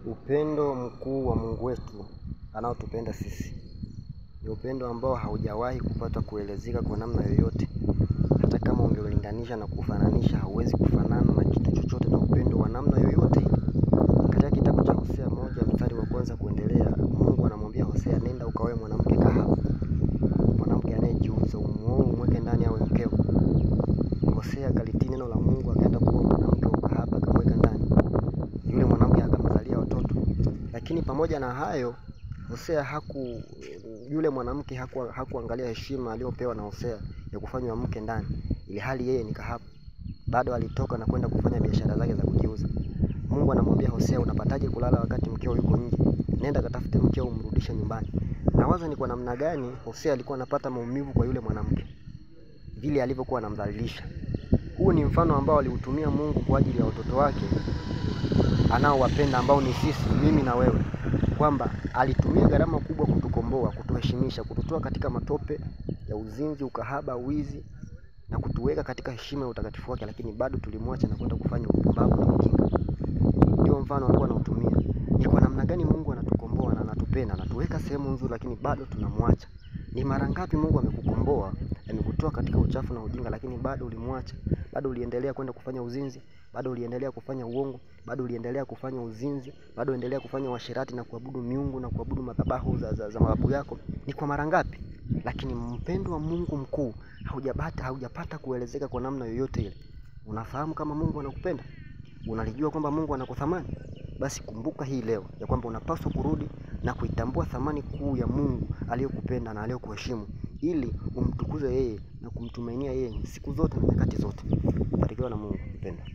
Upendo mkuu wa Mungu wetu anaotupenda sisi ni upendo ambao haujawahi kupata kuelezeka kwa namna yoyote. Hata kama ungeulinganisha na kufananisha, hauwezi kufanana na kitu chochote na upendo wa namna yoyote. Katika kitabu cha Hosea 1:1 kuendelea, Mungu anamwambia Hosea, nenda ukaoe mwanamke kahaba, mwanamke anayejiuza, umuoe umweke ndani awe mkeo. Hosea akalitii neno la Mungu, akaenda kuoa mwanamke wa kahaba akamweka ndani. Yule mwanamke akamzalia watoto. Lakini pamoja na hayo, Hosea yule mwanamke hakuangalia heshima aliyopewa na Hosea ya kufanywa mke ndani, ili hali yeye ni kahaba. Bado alitoka na kwenda kufanya biashara zake za kujiuza. Mungu anamwambia Hosea, unapataje kulala wakati mkeo yuko nje? Nenda katafute mkeo umrudishe nyumbani. Nawaza ni kwa namna gani Hosea alikuwa anapata maumivu kwa yule mwanamke, vile alivyokuwa anamdhalilisha. Huu ni mfano ambao aliutumia Mungu kwa ajili ya watoto wake anaowapenda, ambao ni sisi, mimi na wewe, kwamba alitumia gharama kubwa kutukomboa, kutuheshimisha, kututoa katika matope ya uzinzi, ukahaba, wizi, na kutuweka katika heshima ya utakatifu wake, lakini bado tulimwacha na kwenda kufanya upumbavu na ujinga. Ndio mfano alikuwa anautumia. Ni kwa namna gani Mungu anatukomboa na anatupenda, anatuweka sehemu nzuri, lakini bado tunamwacha. Ni mara ngapi Mungu amekukomboa, amekutoa katika uchafu na ujinga, lakini bado ulimwacha? Bado uliendelea kwenda kufanya uzinzi, bado uliendelea kufanya uongo, bado uliendelea kufanya uzinzi, bado uliendelea kufanya uasherati na kuabudu miungu na kuabudu madhabahu za mababu yako. Ni kwa mara ngapi? Lakini mpendo wa Mungu mkuu haujapata kuelezeka kwa namna yoyote ile. Unafahamu kama Mungu anakupenda? Unalijua kwamba Mungu anakuthamani? Basi kumbuka hii leo ya kwamba unapaswa kurudi na kuitambua thamani kuu ya Mungu aliyokupenda na aliyokuheshimu, ili umtukuze yeye na kumtumainia yeye siku zote na nyakati zote. Barikiwa na Mungu mpendwa.